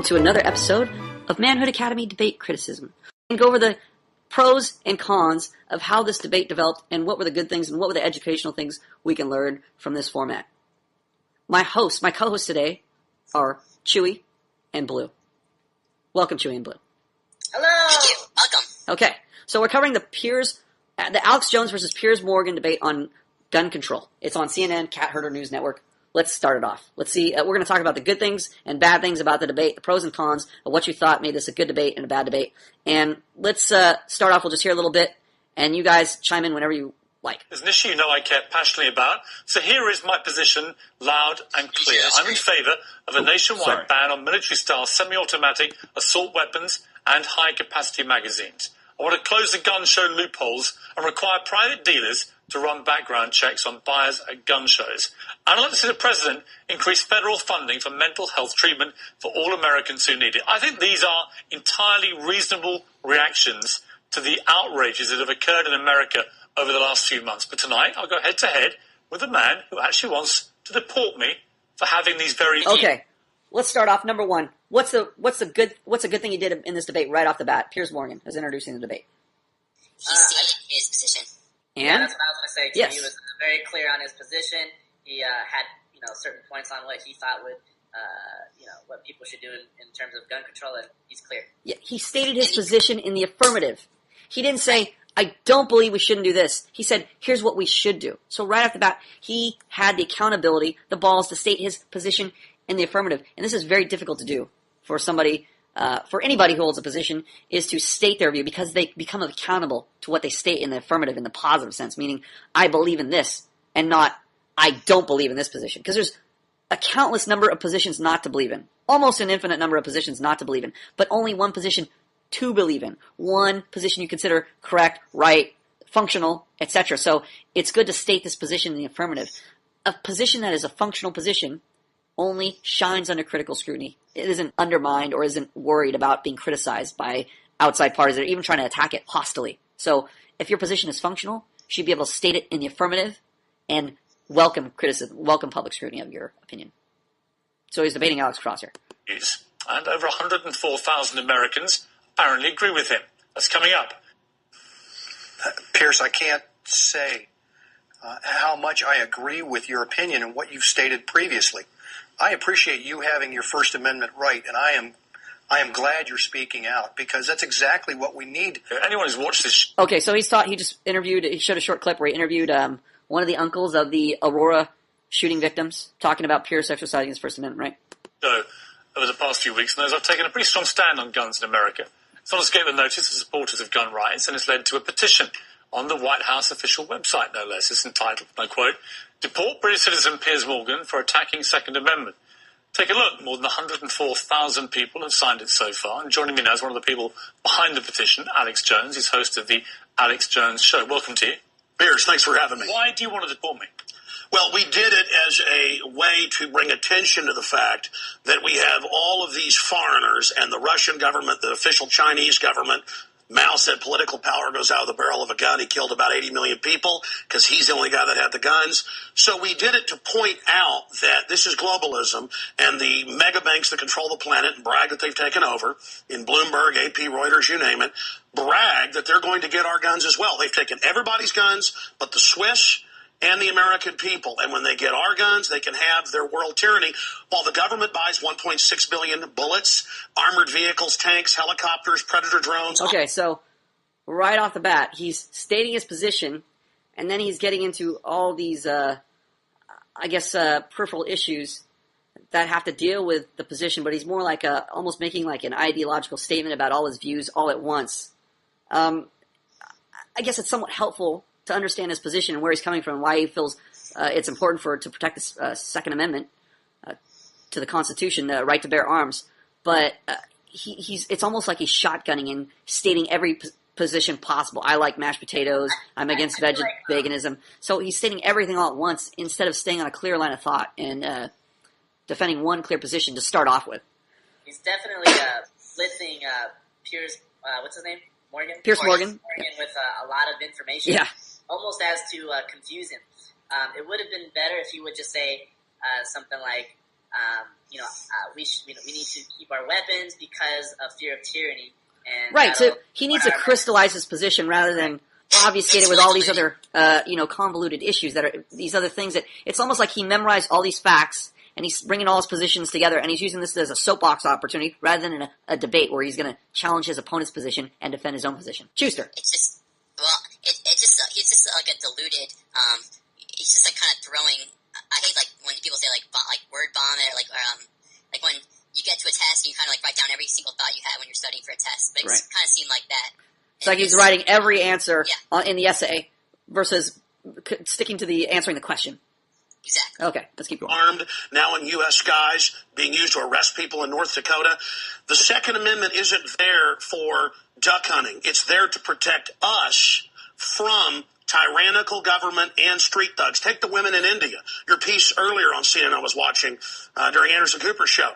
to another episode of Manhood Academy Debate Criticism. And go over the pros and cons of how this debate developed and what were the good things and what were the educational things we can learn from this format. My co-hosts today are Chewy and Blue. Welcome, Chewy and Blue. Hello! Thank you. Welcome. Okay, so we're covering the Alex Jones versus Piers Morgan debate on gun control. It's on CNN, Cat Herder News Network. Let's start it off. Let's see. We're going to talk about the good things and bad things about the debate, the pros and cons of what you thought made this a good debate and a bad debate. And let's start off. We'll just hear a little bit, and you guys chime in whenever you like. There's an issue you know I care passionately about, so here is my position, loud and clear. I'm in favour of a nationwide ban on military-style semi-automatic assault weapons and high-capacity magazines. I want to close the gun show loopholes and require private dealers to run background checks on buyers at gun shows. And I'd like to see the President increase federal funding for mental health treatment for all Americans who need it. I think these are entirely reasonable reactions to the outrages that have occurred in America over the last few months. But tonight, I'll go head-to-head with a man who actually wants to deport me for having these very... Okay, let's start off. Number one, what's a good thing he did in this debate right off the bat? Piers Morgan is introducing the debate. He stated his position. And? Yeah, that's what I was going to say, too. Yes. He was very clear on his position. He had, certain points on what he thought would, what people should do in terms of gun control, and he's clear. Yeah, he stated his position in the affirmative. He didn't say, I don't believe we shouldn't do this. He said, here's what we should do. So right off the bat, he had the accountability, the balls to state his position in the affirmative. And this is very difficult to do for somebody, for anybody who holds a position, is to state their view because they become accountable to what they state in the affirmative in the positive sense, meaning I believe in this and not I don't believe in this position. Because there's a countless number of positions not to believe in. Almost an infinite number of positions not to believe in. But only one position to believe in. One position you consider correct, right, functional, etc. So it's good to state this position in the affirmative. A position that is a functional position only shines under critical scrutiny. It isn't undermined or isn't worried about being criticized by outside parties that are even trying to attack it hostily. So if your position is functional, you should be able to state it in the affirmative and welcome criticism, welcome public scrutiny of your opinion. So he's debating Alex Cross here. And over 104,000 Americans apparently agree with him. That's coming up. Piers, I can't say how much I agree with your opinion and what you've stated previously. I appreciate you having your First Amendment right, and I am glad you're speaking out because that's exactly what we need. Anyone who's watched this... Okay, so he showed a short clip where he interviewed one of the uncles of the Aurora shooting victims, talking about Piers exercising his First Amendment right. So, over the past few weeks, and those I've taken a pretty strong stand on guns in America. It's not escaped the notice of supporters of gun rights, and it's led to a petition on the White House official website, no less. It's entitled, and I quote, "Deport British citizen Piers Morgan for attacking Second Amendment." Take a look. More than 104,000 people have signed it so far. And joining me now is one of the people behind the petition, Alex Jones. He's host of the Alex Jones Show. Welcome to you. Piers, thanks for having me. Why do you want to deport me? Well, we did it as a way to bring attention to the fact that we have all of these foreigners and the Russian government, the official Chinese government. Mao said political power goes out of the barrel of a gun. He killed about 80 million people because he's the only guy that had the guns. So we did it to point out that this is globalism and the mega banks that control the planet and brag that they've taken over in Bloomberg, AP, Reuters, you name it, brag that they're going to get our guns as well. They've taken everybody's guns but the Swiss and the American people. And when they get our guns, they can have their world tyranny while the government buys 1.6 billion bullets, armored vehicles, tanks, helicopters, Predator drones. Okay, so right off the bat, he's stating his position, and then he's getting into all these, peripheral issues that have to deal with the position, but he's more like almost making like an ideological statement about all his views all at once. I guess it's somewhat helpful to understand his position and where he's coming from, why he feels it's important to protect the Second Amendment to the Constitution, the right to bear arms. But it's almost like he's shotgunning and stating every position possible. I like mashed potatoes. I'm against veganism. So he's stating everything all at once instead of staying on a clear line of thought and defending one clear position to start off with. He's definitely blitzing Piers, what's his name? Morgan? Piers Morgan. With a lot of information. Yeah. Almost as to confuse him. It would have been better if he would just say something like, we need to keep our weapons because of fear of tyranny. And right. So he needs to crystallize his position rather than obfuscate it with all these other, convoluted issues that are these other things that it's almost like he memorized all these facts and he's bringing all his positions together and he's using this as a soapbox opportunity rather than a debate where he's going to challenge his opponent's position and defend his own position. Schuster. It's just, he's just like a diluted, he's just like kind of throwing, I hate like when people say like word bomb it or like when you get to a test and you kind of like write down every single thought you had when you're studying for a test, but it kind of seemed like that. It's like he's writing every answer in the essay versus sticking to the answering the question. Exactly. Okay, let's keep going. Armed now in U.S. skies, being used to arrest people in North Dakota. The Second Amendment isn't there for duck hunting. It's there to protect us from tyrannical government and street thugs. Take the women in India. Your piece earlier on CNN I was watching during Anderson Cooper's show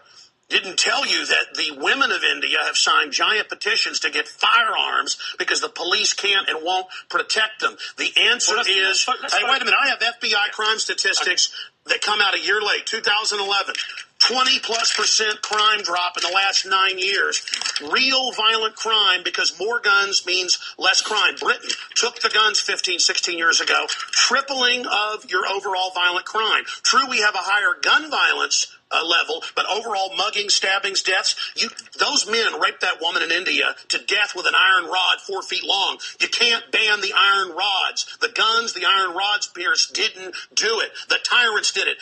didn't tell you that the women of India have signed giant petitions to get firearms because the police can't and won't protect them. The answer is, hey, wait a minute, I have FBI crime statistics that come out a year late, 2011. 20+% crime drop in the last 9 years. Real violent crime because more guns means less crime. Britain took the guns 15, 16 years ago, tripling of your overall violent crime. True, we have a higher gun violence level, but overall mugging, stabbings, deaths, those men raped that woman in India to death with an iron rod 4 feet long. You can't ban the iron rods. The guns, the iron rods, Piers, didn't do it. The tyrants did it.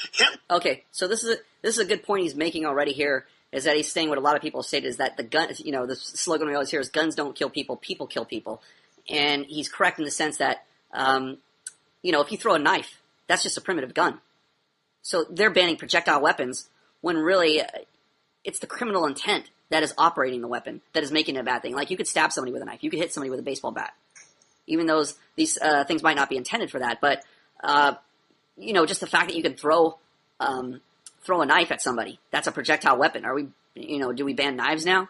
Okay, so this is a good point he's making already here, is that he's saying what a lot of people say is that the gun, the slogan we always hear is guns don't kill people, people kill people. And he's correct in the sense that, if you throw a knife, that's just a primitive gun. So they're banning projectile weapons when really it's the criminal intent that is operating the weapon that is making it a bad thing. Like you could stab somebody with a knife, you could hit somebody with a baseball bat. Even though these things might not be intended for that, but just the fact that you can throw a knife at somebody, that's a projectile weapon. Are we, do we ban knives now?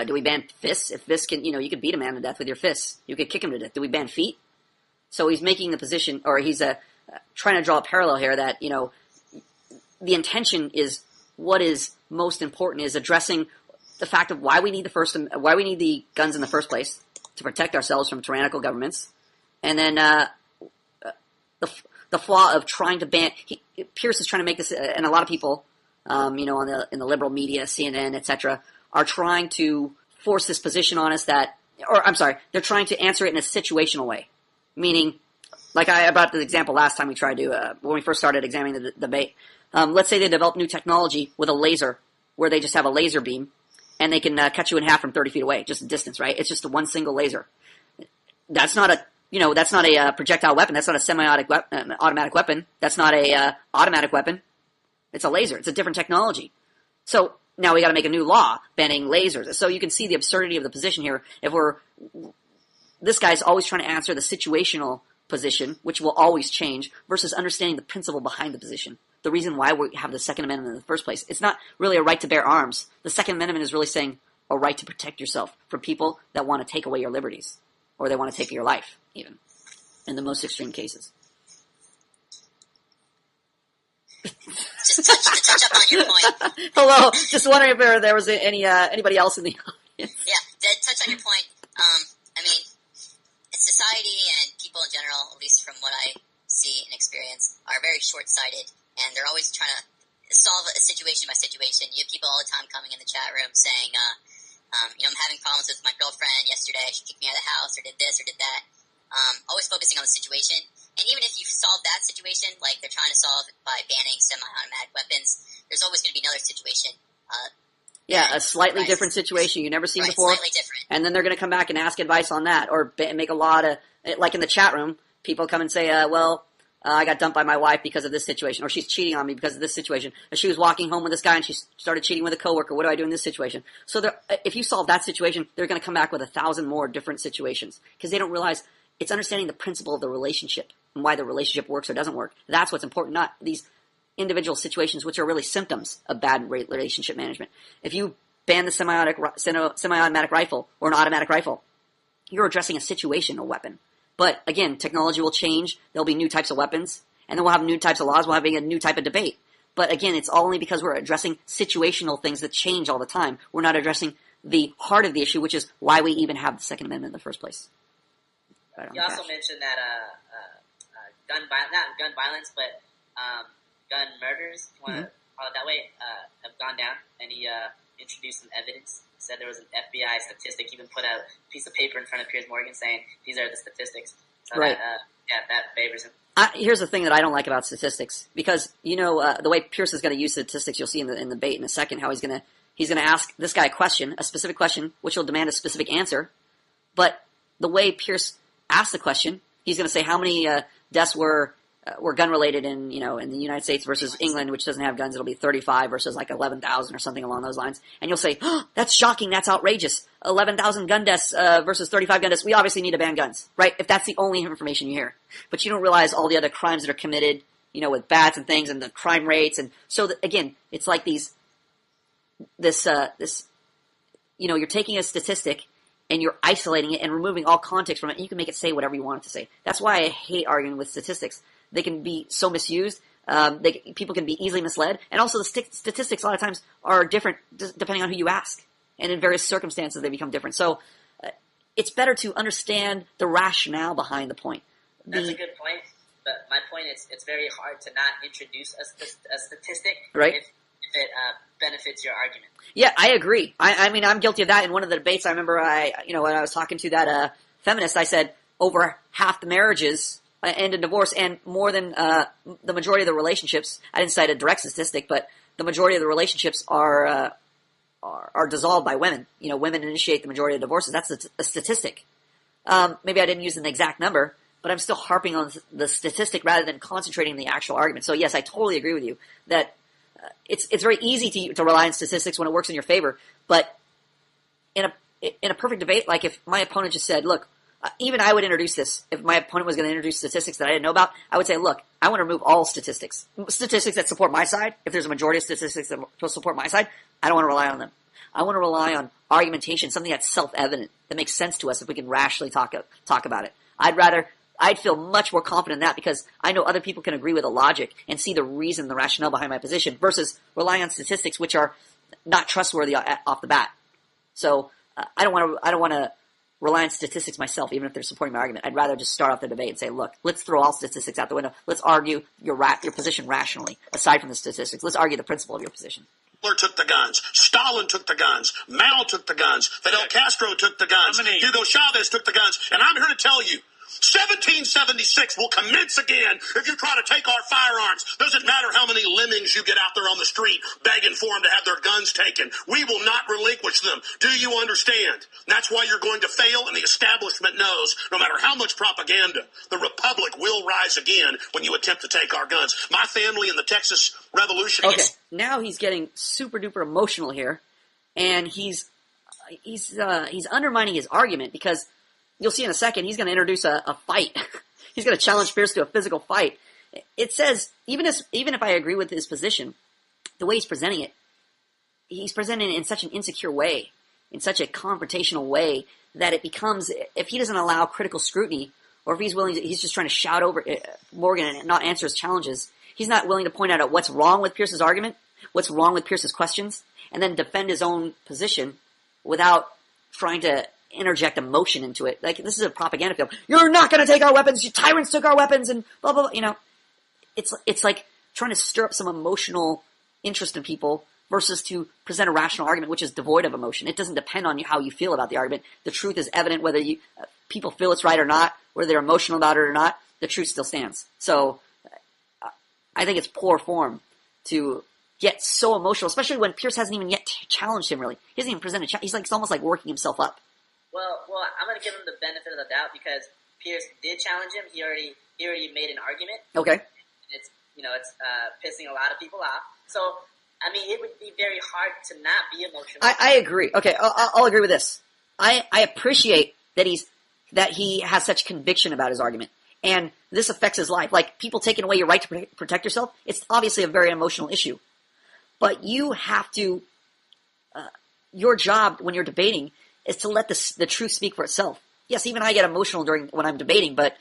Do we ban fists? If fists can, you could beat a man to death with your fists. You could kick him to death. Do we ban feet? So he's making the position, or he's trying to draw a parallel here that, the intention is what is most important is addressing the fact of why we need the guns in the first place to protect ourselves from tyrannical governments, and then the flaw of trying to ban. Piers is trying to make this, and a lot of people, in the liberal media, CNN, etc., are trying to force this position on us they're trying to answer it in a situational way, meaning, like I brought the example last time we tried to when we first started examining the debate. Let's say they develop new technology with a laser, where they just have a laser beam, and they can cut you in half from 30 feet away, just a distance, right? It's just one single laser. That's not a projectile weapon. That's not a semi-automatic weapon. That's not a automatic weapon. It's a laser. It's a different technology. So now we got to make a new law banning lasers. So you can see the absurdity of the position here. This guy's always trying to answer the situational position, which will always change, versus understanding the principle behind the position. The reason why we have the Second Amendment in the first place. It's not really a right to bear arms. The Second Amendment is really saying a right to protect yourself from people that want to take away your liberties, or they want to take your life, even, in the most extreme cases. Just to touch up on your point. Hello, just wondering if there was anybody else in the audience. Yeah, to touch on your point, society and people in general, at least from what I see and experience, are very short-sighted, and they're always trying to solve a situation by situation. You have people all the time coming in the chat room saying, I'm having problems with my girlfriend yesterday, she kicked me out of the house, or did this, or did that. Always focusing on the situation. And even if you solve that situation, like they're trying to solve it by banning semi-automatic weapons, there's always going to be another situation. A slightly different situation you've never seen before. Slightly different. And then they're going to come back and ask advice on that, or make a lot of, like in the chat room, people come and say, I got dumped by my wife because of this situation, or she's cheating on me because of this situation, or she was walking home with this guy and she started cheating with a coworker. What do I do in this situation? So if you solve that situation, they're going to come back with 1,000 more different situations, because they don't realize it's understanding the principle of the relationship and why the relationship works or doesn't work. That's what's important, not these individual situations, which are really symptoms of bad relationship management. If you ban the semi-automatic rifle or an automatic rifle, you're addressing a situational weapon. But again, technology will change. There'll be new types of weapons, and then we'll have new types of laws. We'll have a new type of debate. But again, it's only because we're addressing situational things that change all the time. We're not addressing the heart of the issue, which is why we even have the Second Amendment in the first place. You also mentioned that not gun violence, but gun murders, if you want to call it that way, have gone down. And he introduced some evidence. Said there was an FBI statistic. He even put a piece of paper in front of Piers Morgan saying these are the statistics. So right. That favors him. Here's the thing that I don't like about statistics, because the way Piers is going to use statistics, you'll see in the debate in a second how he's going to ask this guy a specific question, which will demand a specific answer. But the way Piers asks the question, he's going to say how many deaths were gun related in the United States versus England, which doesn't have guns. It'll be 35 versus like 11,000 or something along those lines. And you'll say, oh, that's shocking. That's outrageous. 11,000 gun deaths versus 35 gun deaths. We obviously need to ban guns, right? If that's the only information you hear. But you don't realize all the other crimes that are committed, with bats and things, and the crime rates. And so again, it's like you're taking a statistic and you're isolating it and removing all context from it, and you can make it say whatever you want it to say. That's why I hate arguing with statistics. They can be so misused. People can be easily misled. And also the statistics a lot of times are different depending on who you ask. And in various circumstances, they become different. So it's better to understand the rationale behind the point. That's a good point. But my point is it's very hard to not introduce a statistic right. if it benefits your argument. Yeah, I agree. I mean, I'm guilty of that. In one of the debates, I remember when I was talking to that feminist, I said over half the marriages end in divorce, and more than the majority of the relationships. I didn't cite a direct statistic, but the majority of the relationships are dissolved by women. Women initiate the majority of divorces. That's a statistic. Maybe I didn't use an exact number, but I'm still harping on the statistic rather than concentrating on the actual argument. So yes, I totally agree with you that it's very easy to rely on statistics when it works in your favor. But in a perfect debate, like if my opponent just said, look, even I would introduce this. If my opponent was going to introduce statistics that I didn't know about, I would say, look, I want to remove all statistics. Statistics that support my side. If there's a majority of statistics that support my side, I don't want to rely on them. I want to rely on argumentation, something that's self-evident, that makes sense to us if we can rationally talk about it. I'd feel much more confident in that because I know other people can agree with the logic and see the reason, the rationale behind my position versus relying on statistics which are not trustworthy off the bat. So I don't want to rely on statistics myself, even if they're supporting my argument. I'd rather just start off the debate and say, look, let's throw all statistics out the window. Let's argue your position rationally, aside from the statistics. Let's argue the principle of your position. Hitler took the guns. Stalin took the guns. Mao took the guns. Fidel Castro took the guns. Hugo Chavez took the guns. And I'm here to tell you, 1776 will commence again if you try to take our firearms. Doesn't matter how many lemmings you get out there on the street begging for them to have their guns taken. We will not relinquish them. Do you understand? That's why you're going to fail, and the establishment knows no matter how much propaganda, the Republic will rise again when you attempt to take our guns. My family in the Texas Revolution. Okay, now he's getting super duper emotional here, and he's undermining his argument because you'll see in a second, he's going to introduce a fight. He's going to challenge Piers to a physical fight. It says, even if I agree with his position, the way he's presenting it, he's presenting it in such an insecure way, in such a confrontational way, that it becomes, if he doesn't allow critical scrutiny, or if he's just trying to shout over Morgan and not answer his challenges, he's not willing to point out what's wrong with Pierce's argument, what's wrong with Pierce's questions, and then defend his own position without trying to interject emotion into it. Like, this is a propaganda film. You're not going to take our weapons. You tyrants took our weapons, and blah, blah, blah. It's like trying to stir up some emotional interest in people versus to present a rational argument, which is devoid of emotion. It doesn't depend on how you feel about the argument. The truth is evident whether people feel it's right or not, whether they're emotional about it or not. The truth still stands. So I think it's poor form to get so emotional, especially when Piers hasn't even yet challenged him, really. He hasn't even presented he's like, it's almost like working himself up. Well, I'm going to give him the benefit of the doubt because Piers did challenge him. He already made an argument. Okay. It's pissing a lot of people off. So, I mean, it would be very hard to not be emotional. I agree. Okay, I'll agree with this. I appreciate that he has such conviction about his argument, and this affects his life. Like, people taking away your right to protect yourself, it's obviously a very emotional issue. But you have to, your job when you're debating is to let the truth speak for itself. Yes, even I get emotional when I'm debating, but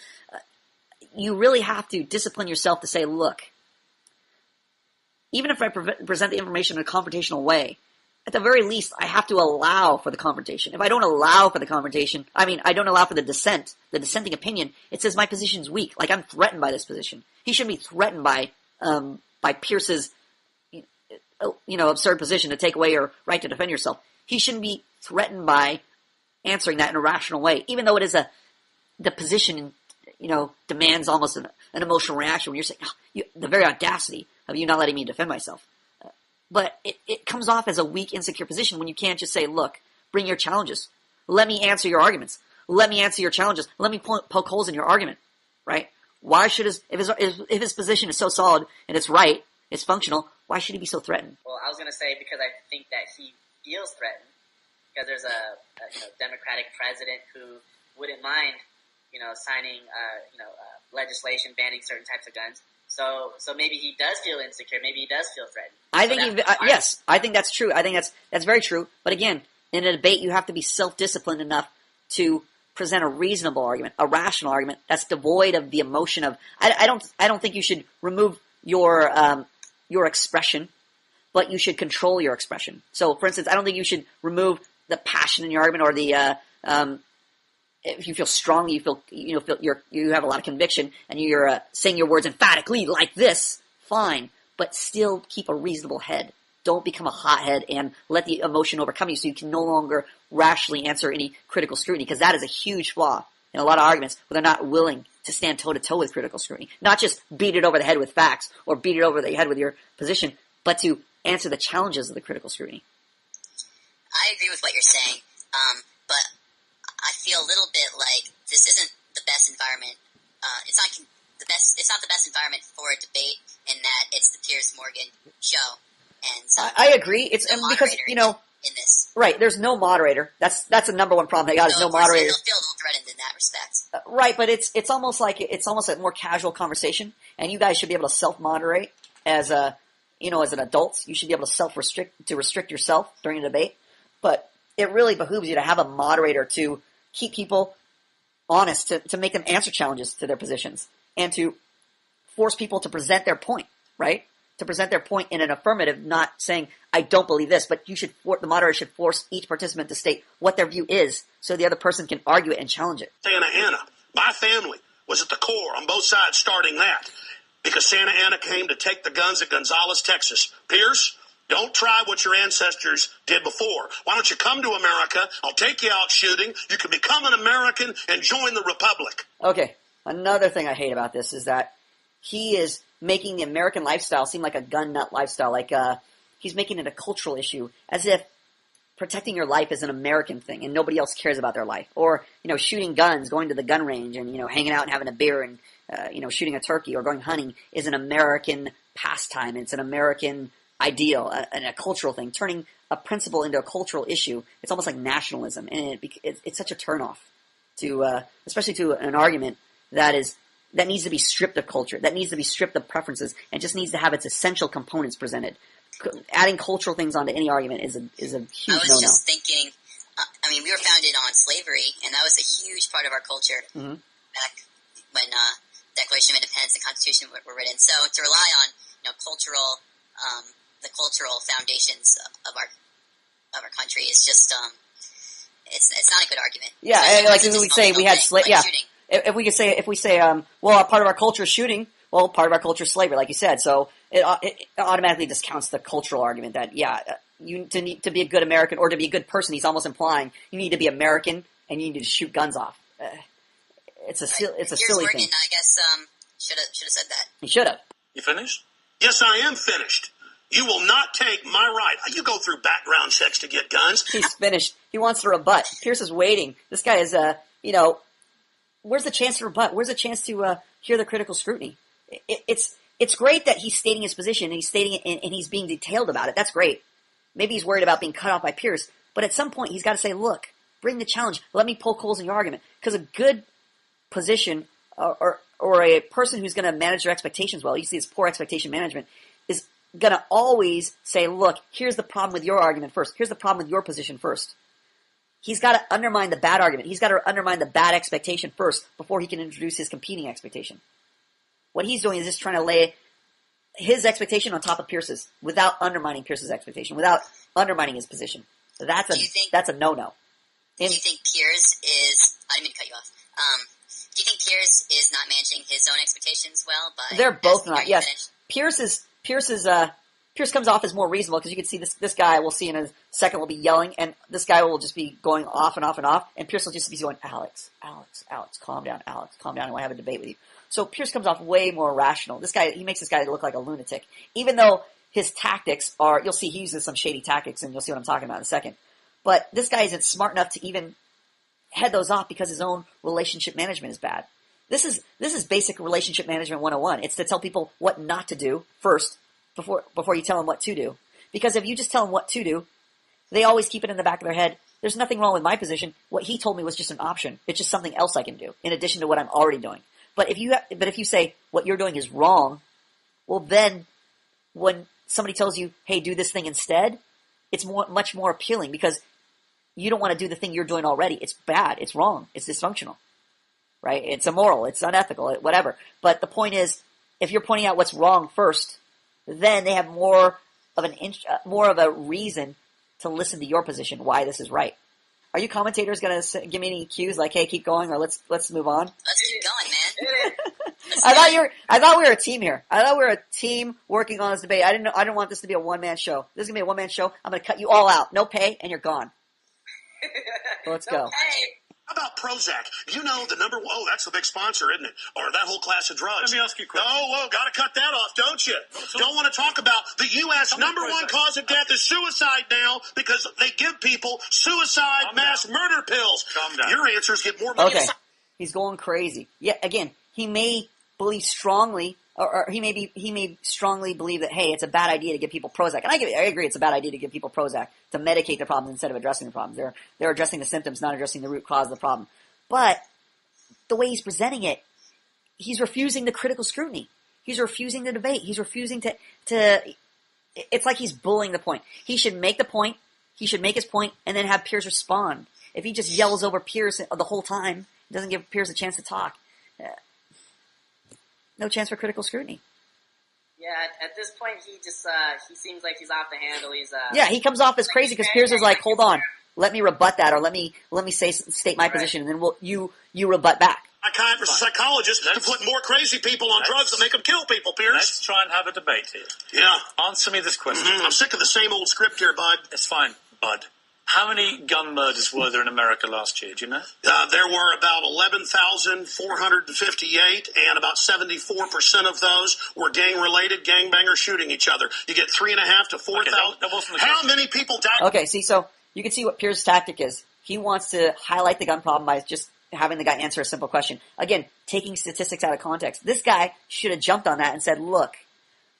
you really have to discipline yourself to say, look, even if I present the information in a confrontational way, at the very least, I have to allow for the confrontation. If I don't allow for the confrontation, I don't allow for the dissent, the dissenting opinion, it says my position's weak. Like, I'm threatened by this position. He shouldn't be threatened by Pierce's, absurd position to take away your right to defend yourself. He shouldn't be threatened by answering that in a rational way, even though it is the position, demands almost an emotional reaction when you're saying, the very audacity of you not letting me defend myself. But it comes off as a weak, insecure position when you can't just say, look, bring your challenges. Let me answer your arguments. Let me answer your challenges. Let me poke holes in your argument, right? Why should if his position is so solid and it's right, it's functional, why should he be so threatened? Well, I was going to say because I think that he feels threatened because there's a Democratic president who wouldn't mind, signing, legislation banning certain types of guns. So maybe he does feel insecure. Maybe he does feel threatened. Yes, I think that's true. I think that's very true. But again, in a debate, you have to be self-disciplined enough to present a reasonable argument, a rational argument that's devoid of the emotion of. I don't think you should remove your expression, but you should control your expression. So, for instance, I don't think you should remove the passion in your argument or the if you feel strongly, you have a lot of conviction, and you're saying your words emphatically like this, fine, but still keep a reasonable head. Don't become a hothead and let the emotion overcome you so you can no longer rationally answer any critical scrutiny, because that is a huge flaw in a lot of arguments where they're not willing to stand toe-to-toe with critical scrutiny. Not just beat it over the head with facts or beat it over the head with your position, but to answer the challenges of the critical scrutiny. I agree with what you're saying, but I feel a little bit like this isn't the best environment. It's not the best environment for a debate, in that it's the Piers Morgan show. And so I agree. It's because in this, right? There's no moderator. That's the number one problem they got is no moderator. They'll feel a little threatened in that respect. Right, but it's almost like a more casual conversation, and you guys should be able to self-moderate as an adult. You should be able to restrict yourself during a debate. But it really behooves you to have a moderator to keep people honest, to make them answer challenges to their positions, and to force people to present their point, right? To present their point in an affirmative, not saying, I don't believe this, but the moderator should force each participant to state what their view is so the other person can argue it and challenge it. Santa Ana, my family was at the core on both sides starting that, because Santa Ana came to take the guns at Gonzales, Texas. Piers, don't try what your ancestors did before. Why don't you come to America? I'll take you out shooting. You can become an American and join the Republic. Okay, another thing I hate about this is that he is making the American lifestyle seem like a gun nut lifestyle. Like he's making it a cultural issue, as if protecting your life is an American thing and nobody else cares about their life. Or, shooting guns, going to the gun range and, hanging out and having a beer and, shooting a turkey or going hunting is an American pastime. It's an American ideal and a cultural thing. Turning a principle into a cultural issue, it's almost like nationalism. And it's such a turnoff to, especially to an argument that needs to be stripped of culture, that needs to be stripped of preferences, and just needs to have its essential components presented. Adding cultural things onto any argument is a huge no-no. I was just thinking, we were founded on slavery, and that was a huge part of our culture back when Declaration of Independence and Constitution were written. So to rely on the cultural foundations of our country is just it's not a good argument. Yeah, like we say, we had slavery. Yeah. Shooting. If we say, part of our culture is shooting, well, part of our culture is slavery, like you said. So it automatically discounts the cultural argument that, to be a good American or to be a good person, he's almost implying you need to be American and you need to shoot guns off. It's a silly Morgan, thing. I guess should have said that. He should have. You finished? Yes, I am finished. You will not take my right. You go through background checks to get guns. He's finished. He wants to rebut. Pierce is waiting. This guy is, where's the chance to rebut? Where's the chance to hear the critical scrutiny? It's great that he's stating his position and he's stating it and he's being detailed about it. That's great. Maybe he's worried about being cut off by Piers, but at some point he's got to say, look, bring the challenge. Let me poke holes in your argument, because a good position or a person who's going to manage their expectations well, you see, it's poor expectation management, is going to always say, look, here's the problem with your argument first. Here's the problem with your position first. He's got to undermine the bad argument. He's got to undermine the bad expectation first before he can introduce his competing expectation. What he's doing is just trying to lay his expectation on top of Pierce's without undermining Pierce's expectation, without undermining his position. That's a no-no. Do you think Piers is? I didn't mean to cut you off. Do you think Piers is not managing his own expectations well? They're both not. Yes, Piers comes off as more reasonable because you can see this guy. We'll see in a second. Will be yelling, and this guy will just be going off and off and off. And Piers will just be going, Alex, calm down, Alex, calm down. I want to have a debate with you. So Piers comes off way more rational. This guy, he makes this guy look like a lunatic, even though his tactics are. You'll see he uses some shady tactics, and you'll see what I'm talking about in a second. But this guy isn't smart enough to even head those off because his own relationship management is bad. This is basic relationship management 101. It's to tell people what not to do first before you tell them what to do. Because if you just tell them what to do, they always keep it in the back of their head. There's nothing wrong with my position. What he told me was just an option. It's just something else I can do in addition to what I'm already doing. But if you say what you're doing is wrong, well then when somebody tells you, hey, do this thing instead, it's much more appealing because you don't want to do the thing you're doing already. It's bad. It's wrong. It's dysfunctional. Right? It's immoral. It's unethical. Whatever. But the point is, if you're pointing out what's wrong first, then they have more of a reason to listen to your position, why this is right. Are you commentators going to give me any cues like, hey, keep going, or let's move on? Let's keep going, man. I thought we were a team here. I thought we were a team working on this debate. I didn't want this to be a one-man show. This is going to be a one-man show. I'm going to cut you all out. No pay, and you're gone. So let's go. How about Prozac? You know the number one. Oh, that's the big sponsor, isn't it? Or that whole class of drugs. Let me ask you a question. Oh, got to cut that off, don't you? Don't want to talk about the U.S. number one cause of death is suicide now because they give people suicide mass murder pills. Calm down. Your answers get more money. Okay, he's going crazy. Yeah, again, he may believe strongly, or he may strongly believe that, hey, it's a bad idea to give people Prozac. And I agree it's a bad idea to give people Prozac to medicate the problems instead of addressing the problems. They're addressing the symptoms, not addressing the root cause of the problem. But the way he's presenting it, he's refusing the critical scrutiny. He's refusing the debate. He's refusing to it's like he's bullying the point. He should make the point, he should make his point, and then have Piers respond. If he just yells over Piers the whole time, doesn't give Piers a chance to talk, no chance for critical scrutiny. Yeah, at this point, he just he seems like he's off the handle. He comes off as crazy because Piers is like, hold on, let me rebut that, or let me state my position, and then you rebut back. Psychiatrists and psychologists to put more crazy people on drugs that make them kill people, Piers. Let's try and have a debate here. Yeah. Answer me this question. I'm sick of the same old script here, bud. It's fine, bud. How many gun murders were there in America last year? Do you know? There were about 11,458, and about 74% of those were gang-related, gangbangers shooting each other. You get 3,500 to 4,000. That wasn't the How question. many people died? Okay, so you can see what Piers' tactic is. He wants to highlight the gun problem by just having the guy answer a simple question. Again, taking statistics out of context. This guy should have jumped on that and said, look,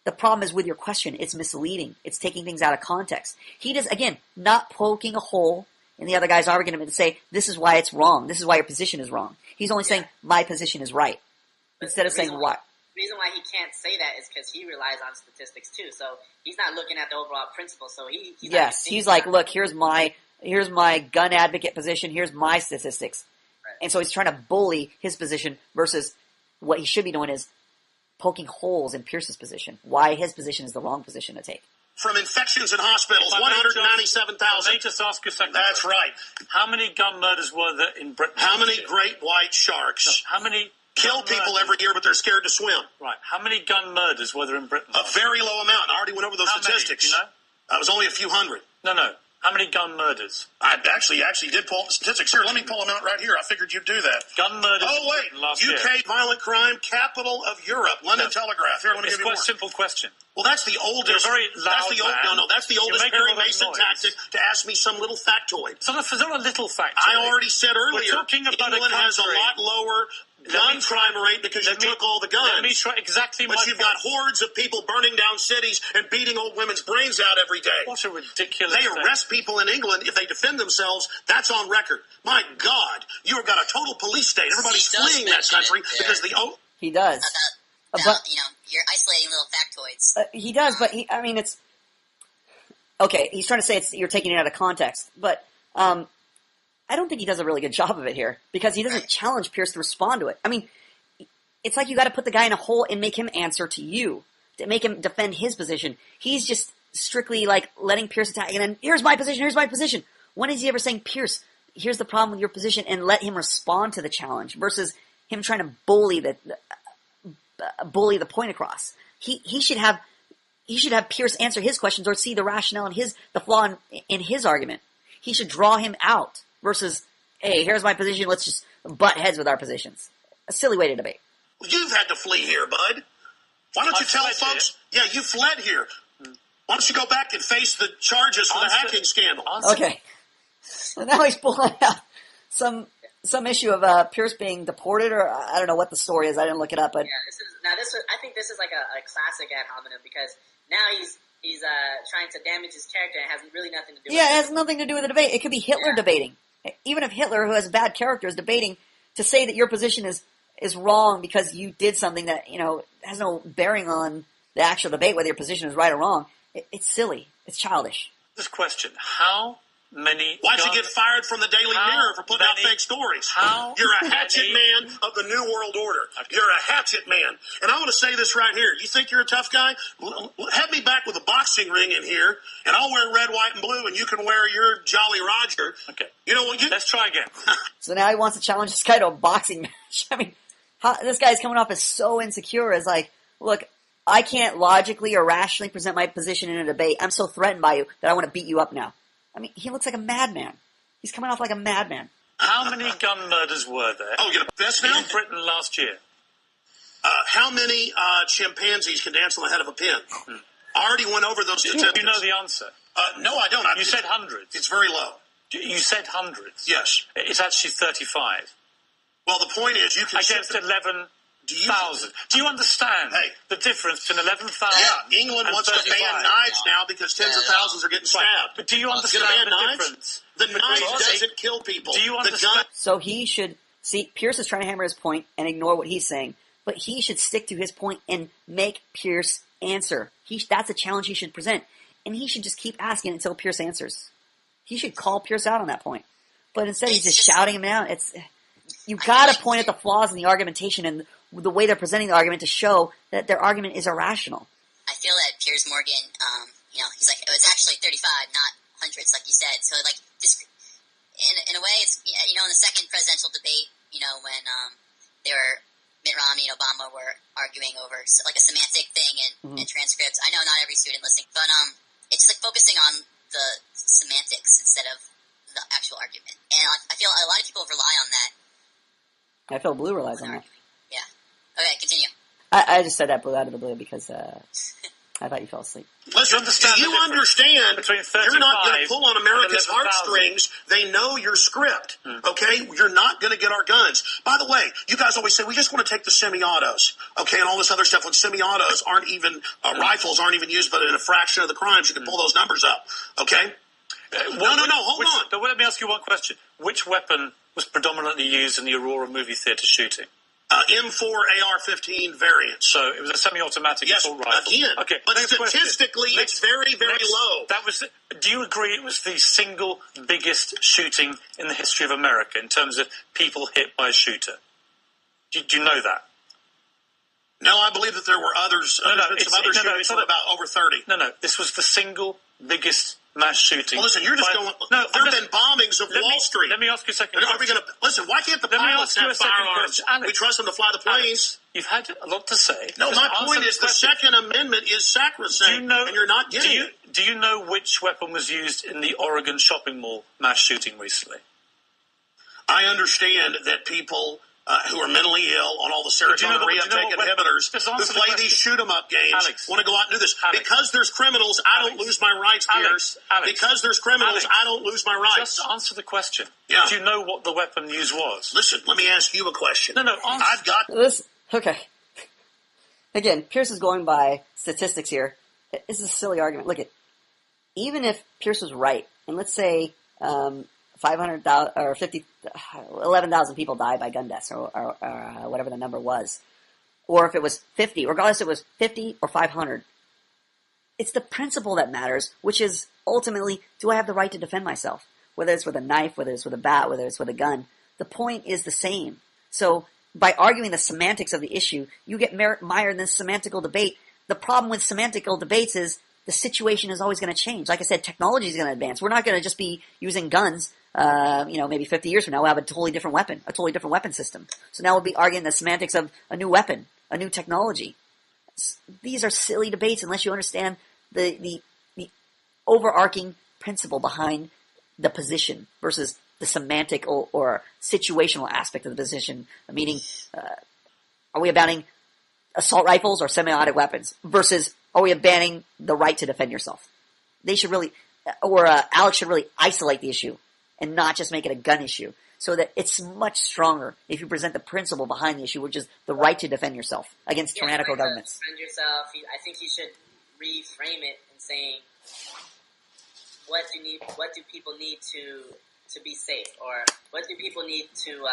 the problem is with your question. It's misleading. It's taking things out of context. He does, again, not poking a hole in the other guy's argument to say, this is why it's wrong. This is why your position is wrong. He's only saying, my position is right. Instead of saying what. The reason why he can't say that is because he relies on statistics too. So he's not looking at the overall principle. So he's like, look, here's my gun advocate position. Here's my statistics. Right. And so he's trying to bully his position versus what he should be doing is poking holes in Pierce's position. Why his position is the wrong position to take. From infections in hospitals, 197,000. Let me just ask you a second. That's right. How many gun murders were there in Britain? How many great white sharks How many kill people every year, but they're scared to swim? Right. How many gun murders were there in Britain? A very low amount. I already went over those statistics. Many, do you know? It was only a few hundred. No. How many gun murders? I actually did pull up the statistics. Here, let me pull them out right here. I figured you'd do that. Gun murders. Oh, wait. Last UK year. violent crime capital of Europe. London Telegraph. Here, let me It's give you quite a more. simple question. Well, that's the oldest. You're very loud, that's the old, man. that's the oldest making Perry a lot of Mason noise. tactic to ask me some little factoid. So it's not a little fact. I already said earlier, talking about England a has a country. lot lower gun crime rate because you took all the guns. Let me try exactly But my you've point. got hordes of people burning down cities and beating old women's brains out every day. What a ridiculous They thing. arrest people in England if they defend themselves. That's on record. My God, you've got a total police state. Everybody's He does fleeing that mention country it, yeah. because the He does. About you're isolating little factoids. He does, but it's okay. He's trying to say you're taking it out of context, but I don't think he does a really good job of it here because he doesn't challenge Pierce to respond to it. I mean, it's like you got to put the guy in a hole and make him answer to you. to make him defend his position. He's just strictly like letting Piers attack, and then here's my position. When is he ever saying, Piers, here's the problem with your position, and let him respond to the challenge versus him trying to bully the point across? He should have Piers answer his questions or see the rationale and the flaw in his argument. He should draw him out versus, hey, here's my position, let's just butt heads with our positions. A silly way to debate. Well, you've had to flee here, bud. Why don't you tell folks? Yeah, you fled here. Why don't you go back and face the charges for the hacking scandal? Okay. So now he's pulling out some issue of Piers being deported, or I don't know what the story is. I didn't look it up, but I think this is like a classic ad hominem, because now he's trying to damage his character and it has really nothing to do with it. Yeah, it has nothing to do with the debate. It could be Hitler debating. Even if Hitler, who has bad character, is debating, to say that your position is wrong because you did something that, has no bearing on the actual debate, whether your position is right or wrong, it's silly. It's childish. This question, how many... Why'd you get fired from the Daily Mirror for putting out fake stories? You're a hatchet man of the New World Order. Okay. You're a hatchet man. And I want to say this right here. You think you're a tough guy? Have me back with a boxing ring in here, and I'll wear red, white, and blue, and you can wear your Jolly Roger. Okay. You know what? Let's try again. So now he wants to challenge this guy to a boxing match. I mean, this guy's coming off as so insecure as like, look, I can't logically or rationally present my position in a debate. I'm so threatened by you that I want to beat you up now. I mean, he looks like a madman. He's coming off like a madman. How many gun murders were there get a best now? in Britain last year? How many chimpanzees can dance on the head of a pin? I already went over those statistics. Do you know the answer? No, I don't. You said hundreds. It's very low. You said hundreds. Yes. It's actually 35. Well, the point is, you can... Against 11,000. Do you understand the difference between 11,000 Yeah, England wants to ban knives now because tens of thousands are getting stabbed. But do you understand the difference? The knife doesn't kill people. Do you understand? So he should... See, Piers is trying to hammer his point and ignore what he's saying. But he should stick to his point and make Piers answer. That's a challenge he should present. And he should just keep asking until Piers answers. He should call Piers out on that point. But instead he's just shouting him out. You've got to point at the flaws in the argumentation and the way they're presenting the argument to show that their argument is irrational. I feel that Piers Morgan, he's like, it was actually 35, not hundreds, like you said. So, like, this, in a way, it's, in the second presidential debate, when they were, Mitt Romney and Obama were arguing over, like, a semantic thing and transcripts. I know not every student listening, but it's just, like, focusing on the semantics instead of the actual argument. And I feel a lot of people rely on that. I feel Blue relies on that. Yeah. Okay, continue. I just said that Blue out of the blue because I thought you fell asleep. Listen, do you understand you're not going to pull on America's heartstrings. They know your script, okay? You're not going to get our guns. By the way, you guys always say, we just want to take the semi-autos, okay, and all this other stuff. When semi-autos aren't even, rifles aren't even used, but in a fraction of the crimes, you can pull those numbers up, okay? Hold on. But let me ask you one question. Which weapon was predominantly used in the Aurora movie theater shooting? M4 AR-15 variant. So it was a semi-automatic assault rifle. Again. Okay. But statistically, it's very, very low. Do you agree it was the single biggest shooting in the history of America in terms of people hit by a shooter? Do you know that? No, I believe that there were others. Some other shootings from about over 30. No. This was the single biggest mass shooting. Well, listen, you're just going... No, there have been bombings of Wall Street. Let me ask you a second question. Are we going to... Listen, why can't the pilots have firearms? We trust them to fly the planes. Alex, you've had a lot to say. No, my point is the Second Amendment is sacrosanct, and you're not getting it. Do you know which weapon was used in the Oregon shopping mall mass shooting recently? I understand that people... who are mentally ill on all the serotonin reuptake inhibitors, who play these shoot-em-up games, want to go out and do this. Because there's criminals, I don't lose my rights, Piers. Because there's criminals, I don't lose my rights. Just answer the question. Yeah. Do you know what the weapon used was? Listen, let me ask you a question. No, answer. I've got... Okay. Again, Piers is going by statistics here. This is a silly argument. Look, even if Piers was right, and let's say... 500,000 or 11,000 people died by gun deaths, or whatever the number was, or if it was 50, regardless if it was 50 or 500. It's the principle that matters, which is ultimately, do I have the right to defend myself? Whether it's with a knife, whether it's with a bat, whether it's with a gun, the point is the same. So by arguing the semantics of the issue, you get mired in this semantical debate the problem with semantical debates is the situation is always going to change. Like I said, technology is going to advance. We're not going to just be using guns. Maybe 50 years from now, we'll have a totally different weapon system. So now we'll be arguing the semantics of a new weapon, a new technology. These are silly debates unless you understand the overarching principle behind the position versus the semantic or situational aspect of the position. Meaning, are we abandoning assault rifles or semi-automatic weapons versus are we abandoning the right to defend yourself? They should really, Alex should really isolate the issue and not just make it a gun issue, so that it's much stronger if you present the principle behind the issue, which is the right to defend yourself against tyrannical governments. Defend yourself. I think you should reframe it in saying, what do people need to be safe, or what do people need to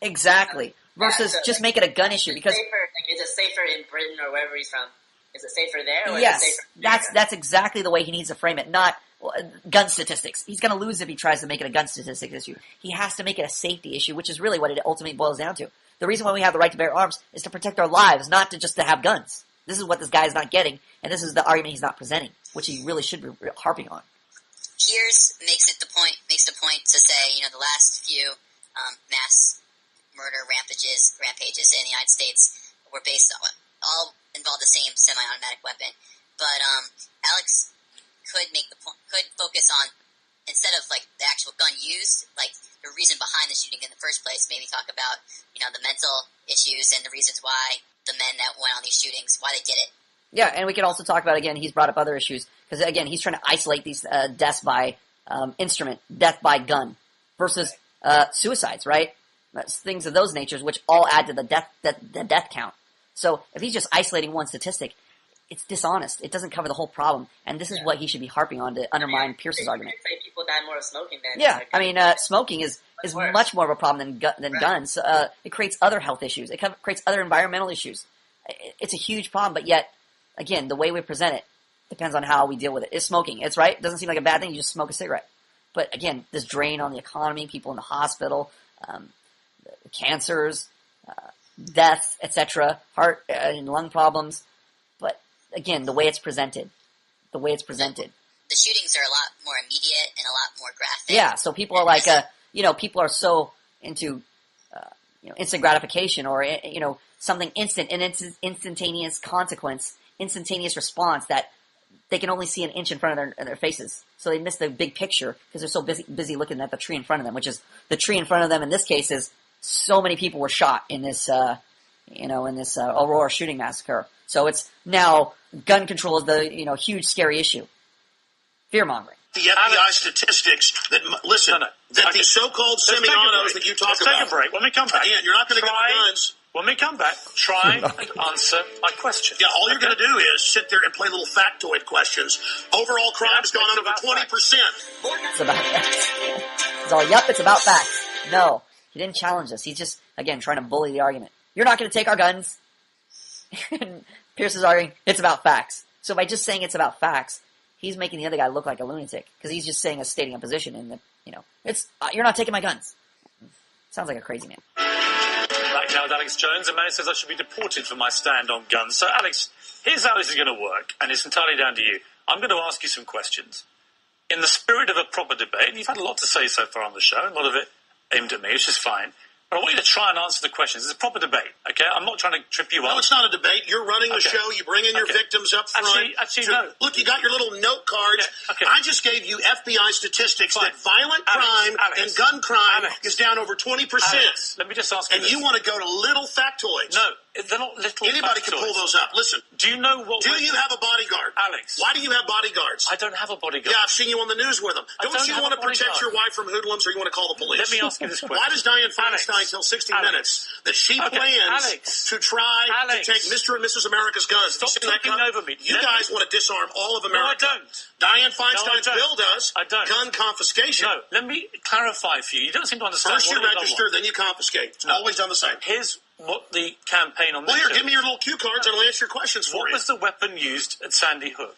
exactly versus just make it a gun issue because safer, is it safer in Britain or wherever he's from? Is it safer there? Or yes, is it safer that's exactly the way he needs to frame it. Not gun statistics. He's going to lose if he tries to make it a gun statistics issue. He has to make it a safety issue, which is really what it ultimately boils down to. The reason why we have the right to bear arms is to protect our lives, not to have guns. This is what this guy is not getting, and this is the argument he's not presenting, which he really should be harping on. Piers makes the point to say, the last few mass murder rampages in the United States were based on, all involved the same semi-automatic weapon. But Alex could focus on, instead of like the actual gun used, like the reason behind the shooting in the first place, maybe talk about, the mental issues and the reasons why the men that went on these shootings, why they did it. Yeah, and we can also talk about, again, he's brought up other issues, because again, he's trying to isolate these deaths by instrument, death by gun, versus suicides, right? That's things of those natures, which all add to the death count. So if he's just isolating one statistic, it's dishonest. It doesn't cover the whole problem, and this is what he should be harping on to undermine Pierce's argument. Say people die more of smoking than smoking is much more of a problem than guns. It creates other health issues. It creates other environmental issues. It's a huge problem, but yet, again, the way we present it depends on how we deal with it. It's smoking. It's right. It doesn't seem like a bad thing. You just smoke a cigarette. But again, this drain on the economy, people in the hospital, cancers, death, etc., heart and lung problems. But again, the way it's presented. The shootings are a lot more immediate and a lot more graphic. Yeah, so people are like, people are so into, instant gratification or, something instant, an instantaneous consequence, instantaneous response that they can only see an inch in front of their faces. So they miss the big picture because they're so busy looking at the tree in front of them, which is the tree in front of them in this case is so many people were shot in this, Aurora shooting massacre. So it's now gun control is the, huge scary issue. Fear-mongering. The FBI statistics that, the so-called semi-autos that you talk about. Let's take a break. When we come back. Again, you're not going to get the guns. When we come back, try and answer my question. Yeah, all you're going to do is sit there and play little factoid questions. Overall crime's gone up over 20%. It's about facts. It's all, it's about facts. No, he didn't challenge us. He's just, again, trying to bully the argument. You're not going to take our guns. And Pierce is arguing, it's about facts. So by just saying it's about facts, he's making the other guy look like a lunatic. Because he's just stating a position and, it's, you're not taking my guns. Sounds like a crazy man. Back now with Alex Jones. A man says I should be deported for my stand on guns. So, Alex, here's how this is going to work, and it's entirely down to you. I'm going to ask you some questions. In the spirit of a proper debate, and you've had a lot to say so far on the show, a lot of it aimed at me, which is fine. But I want you to try and answer the questions. It's a proper debate, okay? I'm not trying to trip you up. No, it's not a debate. You're running the show. You bring in your victims up front. Actually, no. Look, you got your little note cards. Okay. I just gave you FBI statistics that violent crime and gun crime is down over 20%. Alex, let me just ask you this. And you want to go to little factoids. No, they're not little Anybody factoids. can pull those up. Listen. Do you know what... Do you have a bodyguard? Alex. Why do you have bodyguards? I don't have a bodyguard. Yeah, I've seen you on the news with them. Don't you want to protect your wife from hoodlums, or you want to call the police? Let me ask you this question. Why does Dianne Feinstein tell 60 Minutes that she plans to try to take Mr. and Mrs. America's guns? Stop talking over me. You guys want to disarm all of America. No, I don't. Dianne Feinstein's bill does. I don't. Gun confiscation. No, let me clarify for you. You don't seem to understand. First you register, then you confiscate. It's always done the same. Here's what the campaign on this Well, here, give me your little cue cards and I'll answer your questions for you. What was the weapon used at Sandy Hook?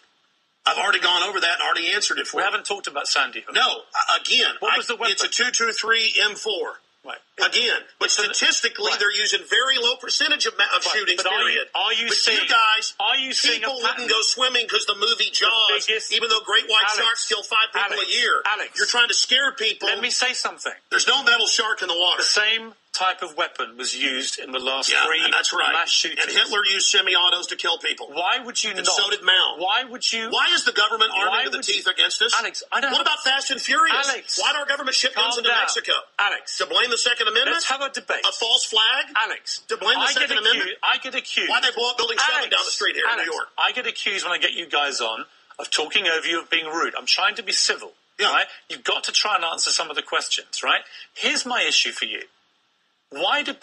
I've already gone over that and already answered it for you. We haven't talked about Sandy Hook. No, again, what was the weapon? It's a 223 M4. Right. Again, but statistically, they're using very low percentage of shootings. But period. Are you but seeing, you guys, are you seeing people wouldn't go swimming because the movie Jaws, even though great white sharks kill 5 people a year. Alex, you're trying to scare people. Let me say something. There's no metal shark in the water. The same type of weapon was used in the last 3 that's right. mass shootings. And Hitler used semi-autos to kill people. Why would you and not? So did Mao. Why would you? Why is the government arming to the teeth against us? Alex, I don't. What about Fast and Furious? Alex, why do our government ship guns into Mexico? Alex, to blame the Second Amendment? Let's have a debate. A false flag? Alex, to blame the Second Amendment? I get accused. Why they blow up Building 7 down the street here in New York? I get accused when I get you guys on of talking over you, of being rude. I'm trying to be civil. Right? You've got to try and answer some of the questions, right? Here's my issue for you. Why do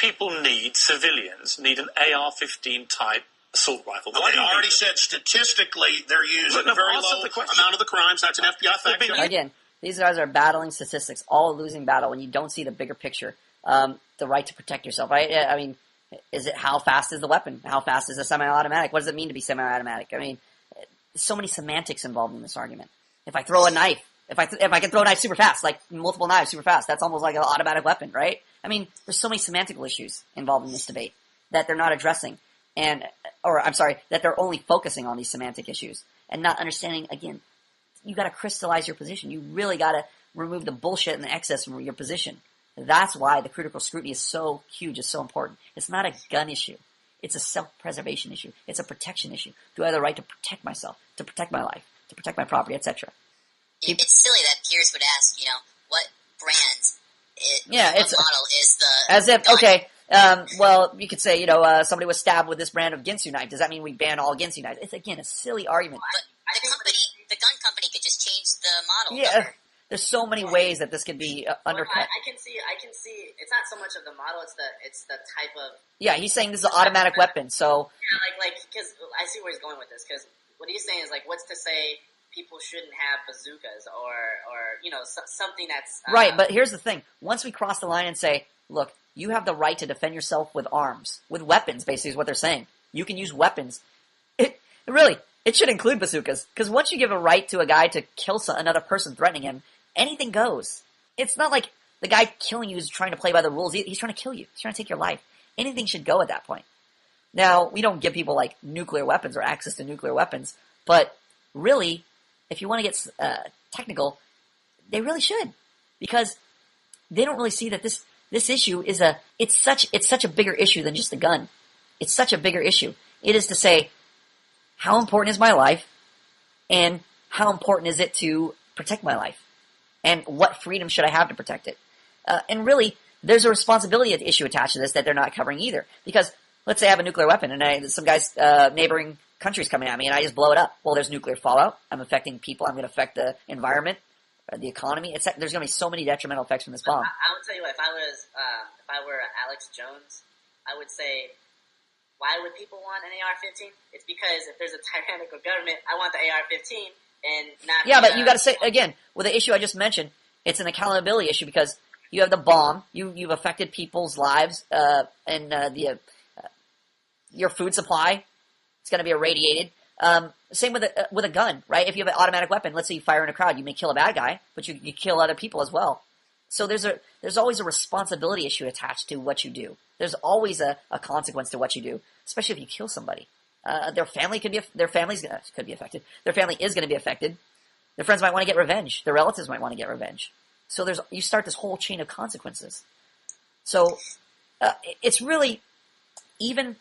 civilians need an AR-15 type assault rifle? Well, they already said statistically they're using a very low amount of the crimes. That's an FBI fact check. Again, these guys are battling statistics, all a losing battle when you don't see the bigger picture. The right to protect yourself, right? I mean, is it how fast is the weapon? How fast is a semi-automatic? What does it mean to be semi-automatic? I mean, so many semantics involved in this argument. If I throw a knife, if I can throw a knife super fast, like multiple knives super fast, that's almost like an automatic weapon, right? I mean, there's so many semantical issues involved in this debate that they're not addressing, that they're only focusing on these semantic issues and not understanding. Again, you got to crystallize your position. You really got to remove the bullshit and the excess from your position. That's why the critical scrutiny is so huge, is so important. It's not a gun issue. It's a self-preservation issue. It's a protection issue. Do I have the right to protect myself, to protect my life, to protect my property, etc.? It's silly that Piers would ask, what brand, it's model is the as if gun? Okay. Well, you could say, somebody was stabbed with this brand of Ginsu knife. Does that mean we ban all Ginsu knives? It's, again, a silly argument. But the gun company could just change the model. Yeah, there's so many ways that this could be undercut. I can see. It's not so much of the model. It's the type of. Yeah, he's saying this is an automatic weapon. So like because I see where he's going with this. Because what he's saying is like, what's to say people shouldn't have bazookas or something that's right. But here's the thing: once we cross the line and say, look, you have the right to defend yourself with arms, with weapons. Basically, is what they're saying. You can use weapons. It should include bazookas, because once you give a right to a guy to kill another person threatening him, anything goes. It's not like the guy killing you is trying to play by the rules. He's trying to kill you. He's trying to take your life. Anything should go at that point. Now, we don't give people like nuclear weapons or access to nuclear weapons, but really, if you want to get technical, they really should, because they don't really see that this issue is it's such a bigger issue than just a gun. It's such a bigger issue. It is to say, how important is my life, and how important is it to protect my life, and what freedom should I have to protect it? And really, there's a responsibility issue attached to this that they're not covering either. Because let's say I have a nuclear weapon, and some guy's neighboring country's coming at me, and I just blow it up. Well, there's nuclear fallout. I'm affecting people. I'm going to affect the environment, the economy. There's going to be so many detrimental effects from this bomb. I would tell you what, if I were Alex Jones, I would say, why would people want an AR-15? It's because if there's a tyrannical government, I want the AR-15 and not. Yeah, but you got to say again with the issue I just mentioned, it's an accountability issue because you have the bomb, you've affected people's lives, and your food supply, it's going to be irradiated. Same with a gun, right? If you have an automatic weapon, let's say you fire in a crowd, you may kill a bad guy, but you kill other people as well. So there's always a responsibility issue attached to what you do. There's always a consequence to what you do, especially if you kill somebody. Their family could be affected. Their family is going to be affected. Their friends might want to get revenge. Their relatives might want to get revenge. So you start this whole chain of consequences. So it's really, even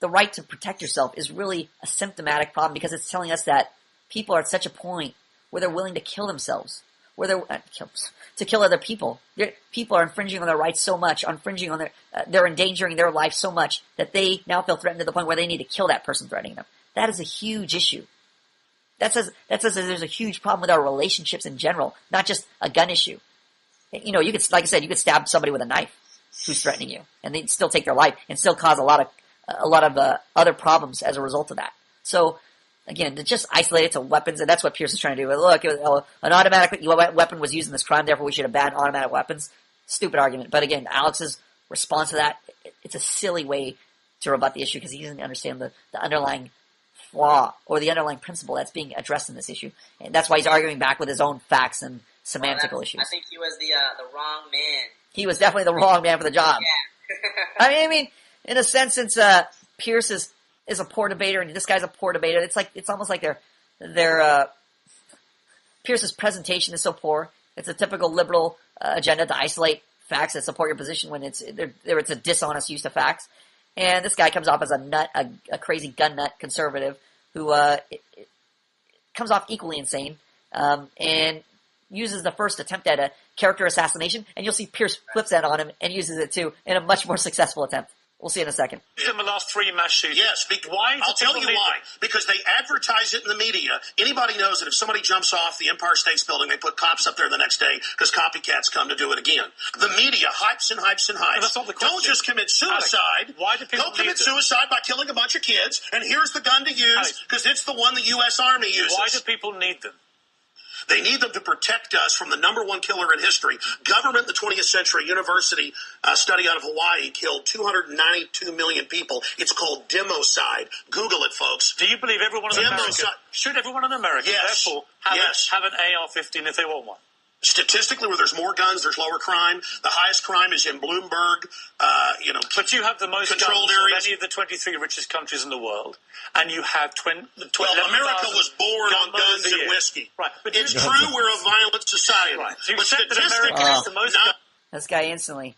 the right to protect yourself is really a symptomatic problem, because it's telling us that people are at such a point where they're willing to kill themselves, where they're to kill other people. People are infringing on their rights so much, they're endangering their life so much that they now feel threatened to the point where they need to kill that person threatening them. That is a huge issue. That says there's a huge problem with our relationships in general, not just a gun issue. You could, like I said, you could stab somebody with a knife who's threatening you, and they'd still take their life and still cause a lot of other problems as a result of that. So, again, to just isolate it to weapons, and that's what Piers is trying to do. Look, an automatic weapon was used in this crime, therefore we should have banned automatic weapons. Stupid argument. But again, Alex's response to that, it's a silly way to rebut the issue, because he doesn't understand the underlying flaw or the underlying principle that's being addressed in this issue. And that's why he's arguing back with his own facts and semantical issues. I think he was the wrong man. He was definitely the wrong man for the job. Yeah. I mean, in a sense, since Piers is a poor debater and this guy's a poor debater, it's almost like their Pierce's presentation is so poor. It's a typical liberal agenda to isolate facts that support your position when it's a dishonest use of facts. And this guy comes off as a crazy gun nut conservative who comes off equally insane and uses the first attempt at a character assassination. And you'll see Piers flips that on him and uses it too in a much more successful attempt. We'll see in a second. In the last 3 mass shootings. Yes. Why? I'll tell you why. Because they advertise it in the media. Anybody knows that if somebody jumps off the Empire State Building, they put cops up there the next day because copycats come to do it again. The media hypes and hypes and hypes. And that's not the question. Don't just commit suicide. Alex, why do people Go commit suicide by killing a bunch of kids, and here's the gun to use because it's the one the U.S. Army uses. Why do people need them? They need them to protect us from the number one killer in history. Government in the 20th century, university study out of Hawaii killed 292 million people. It's called democide. Google it, folks. Do you believe everyone in America? Should everyone in America, therefore, have an AR-15 if they want one? Statistically, where there's more guns, there's lower crime. The highest crime is in Bloomberg, But you have the most controlled guns areas. of any of the 23 richest countries in the world, and you have Well, America was born on guns and whiskey. Right. But It's true we're a violent society. Right. So you But said that America statistically, has the most guns. This guy instantly.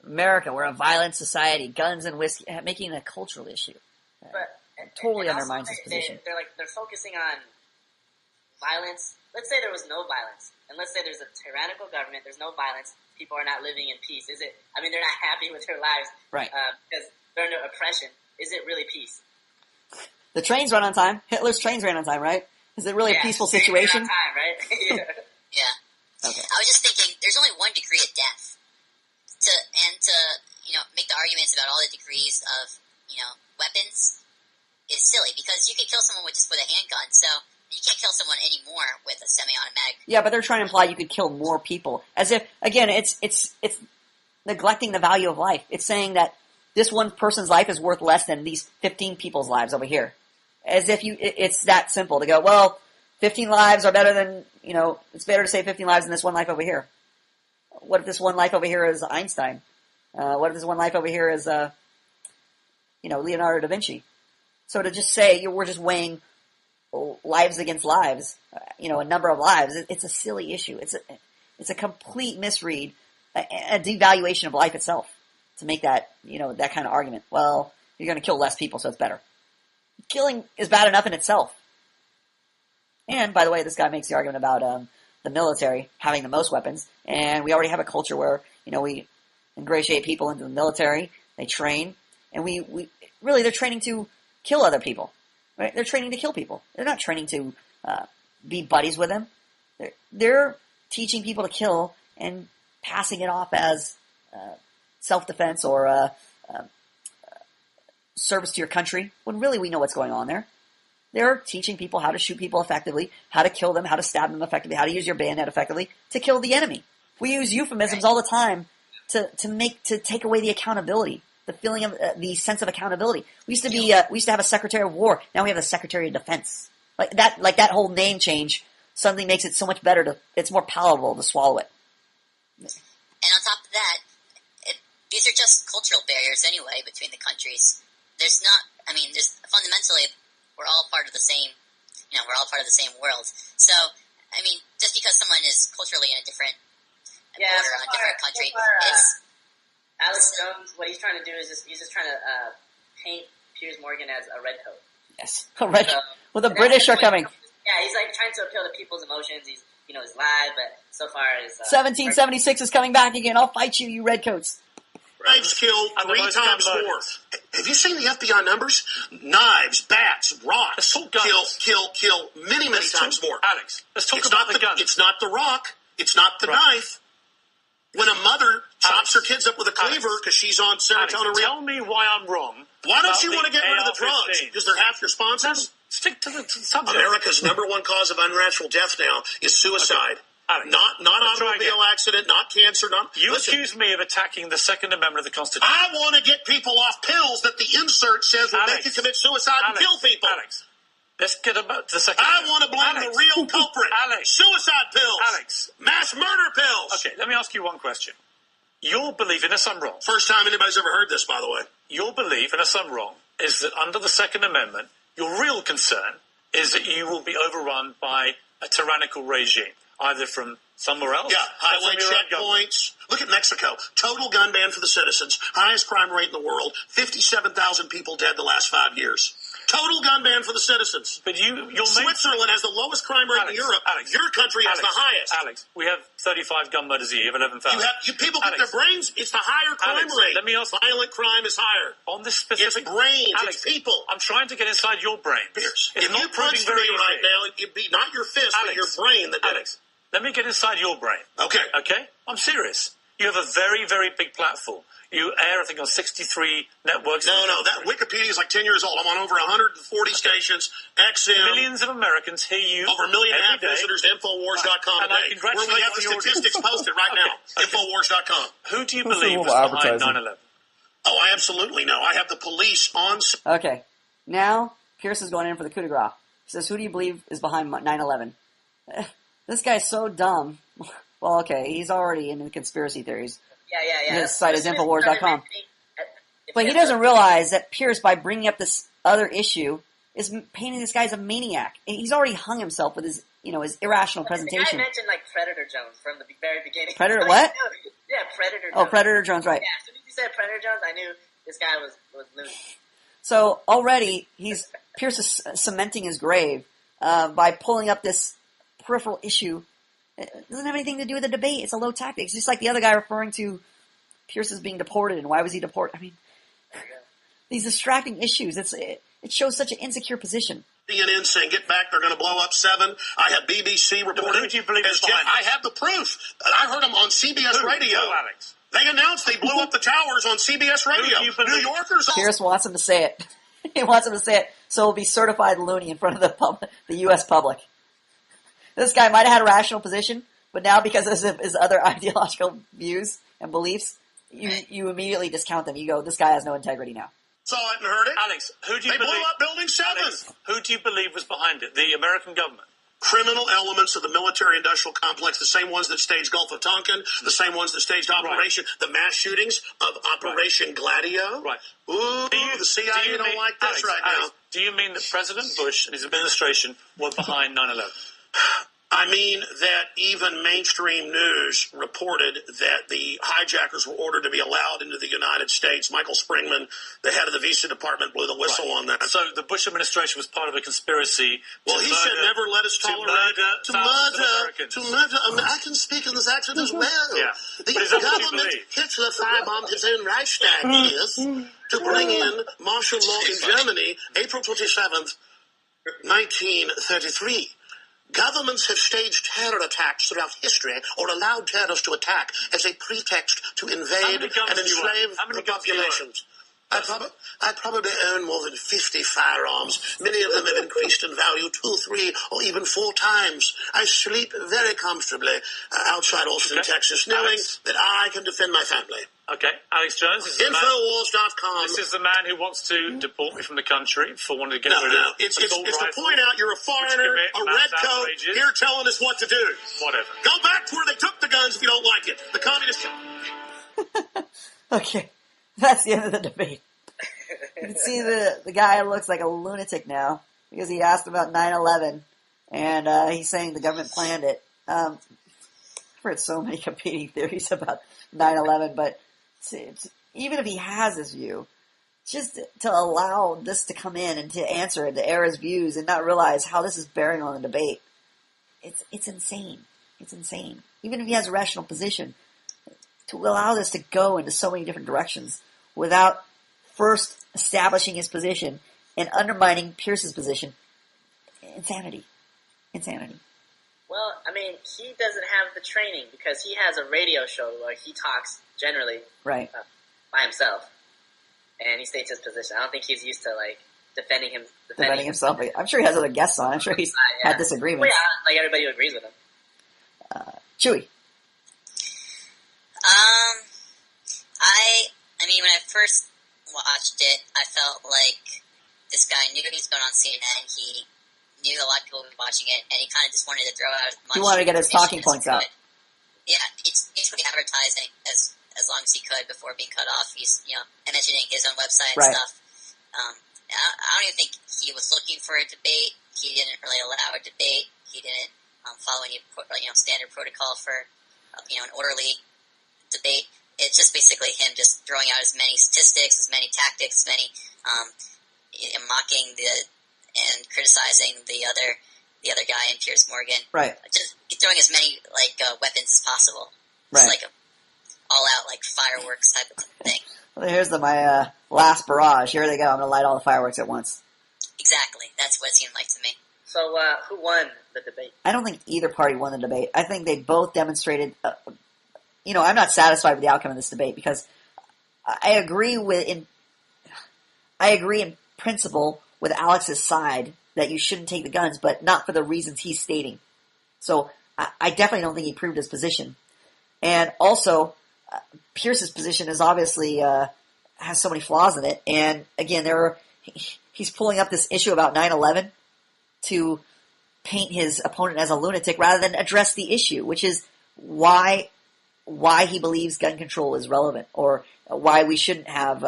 America, we're a violent society. Guns and whiskey, making it a cultural issue. But Totally and undermines also his position. They're focusing on violence. Let's say there was no violence, and let's say there's a tyrannical government. There's no violence. People are not living in peace. Is it? I mean, they're not happy with their lives, Right. Because they're under oppression. Is it really peace? The trains run on time. Hitler's trains ran on time, right? Is it really a peaceful Same situation? amount of time, right? Yeah. Yeah. Okay. I was just thinking, there's only one degree of death. To make the arguments about all the degrees of, weapons is silly because you could kill someone with a handgun, so you can't kill someone anymore with a semi-automatic. Yeah, but they're trying to imply you could kill more people. As if, again, it's neglecting the value of life. It's saying that this one person's life is worth less than these 15 people's lives over here. As if it's that simple to go, well, 15 lives are better than, it's better to save 15 lives than this one life over here. What if this one life over here is Einstein? What if this one life over here is, Leonardo da Vinci? So to just say we're just weighing lives against lives, a number of lives, it's a silly issue. It's a complete misread, a devaluation of life itself to make that, that kind of argument. Well, you're going to kill less people, so it's better. Killing is bad enough in itself. And, by the way, this guy makes the argument about the military having the most weapons, and we already have a culture where, we ingratiate people into the military, they train, and they're training to kill other people, right? They're training to kill people. They're not training to be buddies with them. They're teaching people to kill and passing it off as self-defense or service to your country, when really we know what's going on there. They're teaching people how to shoot people effectively, how to kill them, how to stab them effectively, how to use your bayonet effectively to kill the enemy. We use euphemisms all the time to take away the accountability, the feeling of the sense of accountability. We used to have a Secretary of War. Now we have a Secretary of Defense. Like that whole name change suddenly makes it so much better it's more palatable to swallow it. And on top of that, these are just cultural barriers anyway between the countries. There's fundamentally, we're all part of the same, we're all part of the same world. So, just because someone is culturally in a different border on a different country, it's... Alex Jones, what he's trying to do is he's just trying to paint Piers Morgan as a redcoat. Yes, well, the British are coming. Yeah, he's trying to appeal to people's emotions. He's live, but so far is 1776 is coming back again. I'll fight you, you redcoats. Knives kill 3 times more. Have you seen the FBI numbers? Knives, bats, rocks kill many times more. Alex, let's talk about the guns. It's not the rock. It's not the knife. When a mother chops her kids up with a cleaver because she's on serotonin. Tell me why I'm wrong. Why don't you want to get rid of the drugs? Because they're half your sponsors? Stick to the subject. America's number one cause of unnatural death now is suicide. Alex, not automobile accident, not cancer, accuse me of attacking the Second Amendment of the Constitution. I want to get people off pills that the insert says will make you commit suicide and kill people. Alex, Let's get about the second. I want to blame Alex. the real culprit. Alex. Suicide pills. Alex. Mass murder pills. Okay, let me ask you one question. Your belief, unless I'm wrong. First time anybody's ever heard this, by the way. Your belief, unless I'm wrong, is that under the Second Amendment, your real concern is that you will be overrun by a tyrannical regime, either from somewhere else. Yeah, or highway from your own government. checkpoints. Look at Mexico. Total gun ban for the citizens. Highest crime rate in the world. 57,000 people dead the last 5 years. Total gun ban for the citizens. But Switzerland has the lowest crime rate in Europe. Alex, your country has the highest. Alex, we have 35 gun murders a year. You have 11,000. People get their brains. It's the higher crime rate. Let me ask, violent crime is higher. On this specific... It's brains. Alex, it's people. I'm trying to get inside your brain. Piers, It's if not you punched me right now, it'd be not your fist, but your brain that did it. Let me get inside your brain. Okay. Okay? I'm serious. You have a very, very big platform. You air, I think, on 63 networks. No, that Wikipedia is like 10 years old. I'm on over 140 stations, XM. Millions of Americans hear you over a million and a half every day. visitors to Infowars.com And I today. congratulate Where we have the you on your statistics posted right now. Infowars.com. Who do you Who's believe the was little behind advertising? 9/11? Oh, I absolutely know. I have the police on... Okay. Now, Piers is going in for the coup de grace. He says, who do you believe is behind 9/11? This guy's so dumb. Well, okay, he's already into conspiracy theories. Yeah. His site is Infowars.com. But he doesn't realize that Piers, by bringing up this other issue, is painting this guy as a maniac. And he's already hung himself with his, his irrational presentation. The guy mentioned Predator Jones from the very beginning. Predator what? Yeah, Predator Jones. Oh, Predator Jones, right. Yeah, as soon as you said Predator Jones, I knew this guy was loony. So already Piers is cementing his grave by pulling up this peripheral issue. It doesn't have anything to do with the debate. It's a low tactic. It's just like the other guy referring to Piers as being deported, and why was he deported? I mean, these distracting issues. It shows such an insecure position. CNN saying, get back, they're going to blow up 7. I have BBC reporting. Who do you believe is behind I have the proof. I heard them on CBS Radio. Who, Alex? They announced they blew up the towers on CBS Radio. New Yorkers... Piers wants him to say it. He wants him to say it, so he'll be certified loony in front of the U.S. public. This guy might have had a rational position, but now because of his other ideological views and beliefs, you immediately discount them. You go, this guy has no integrity now. Saw it and heard it. Alex, who do you believe? They blew up Building 7. Alex, who do you believe was behind it? The American government? Criminal elements of the military-industrial complex, the same ones that staged Gulf of Tonkin, the same ones that staged Operation, the mass shootings of Operation Gladio. Right. Ooh, the CIA don't like this now. Do you mean that President Bush and his administration were behind 9/11? I mean that even mainstream news reported that the hijackers were ordered to be allowed into the United States. Michael Springman, the head of the Visa Department, blew the whistle on that. So the Bush administration was part of a conspiracy said never let us tolerate to murder. I can speak in this accent as well. Yeah. The government, Hitler firebombed his own Reichstag, yes, to bring in martial law in Germany, April 27th, 1933. Governments have staged terror attacks throughout history or allowed terrorists to attack as a pretext to invade and enslave the populations. I probably own more than 50 firearms. Many of them have increased in value 2, 3, or even 4 times. I sleep very comfortably outside Austin, Texas, knowing that I can defend my family. Okay, Alex Jones. Infowars.com. This is the man who wants to deport me from the country for wanting to get rid of it. It's to point out you're a foreigner, a red coat, here telling us what to do. Whatever. Go back to where they took the guns if you don't like it. The communists... Okay, that's the end of the debate. You can see the guy looks like a lunatic now because he asked about 9/11, and he's saying the government planned it. I've heard so many competing theories about 9/11, but even if he has his view, just to allow this to come in and to answer it, to air his views, and not realize how this is bearing on the debate, it's insane. It's insane. Even if he has a rational position, to allow this to go into so many different directions without first establishing his position and undermining Pierce's position, insanity. Well, I mean, he doesn't have the training because he has a radio show where he talks generally by himself, and he states his position. I don't think he's used to defending himself. I'm sure he has other guests on. I'm sure he's had disagreements. Well, yeah, like everybody who agrees with him. Chewy. I mean, when I first watched it, I felt like this guy knew he was going on CNN. He knew a lot of people would be watching it, and he kind of just wanted to throw out as much. He wanted to get his talking points out. Yeah, it's basically advertising as long as he could before being cut off. He's mentioning his own website and stuff. I don't even think he was looking for a debate. He didn't really allow a debate. He didn't follow any standard protocol for an orderly debate. It's just basically him just throwing out as many statistics, as many tactics, as many mocking and criticizing the other guy in Piers Morgan. Right. Just throwing as many weapons as possible. Right. It's like a all out fireworks type of thing. Well, here's my last barrage. Here they go. I'm going to light all the fireworks at once. Exactly. That's what it seemed like to me. So, who won the debate? I don't think either party won the debate. I think they both demonstrated. I'm not satisfied with the outcome of this debate because I agree in principle with Alex's side that you shouldn't take the guns, but not for the reasons he's stating. So I definitely don't think he proved his position. And also, Pierce's position is obviously has so many flaws in it. And again, he's pulling up this issue about 9/11 to paint his opponent as a lunatic rather than address the issue, which is why he believes gun control is relevant, or why we shouldn't have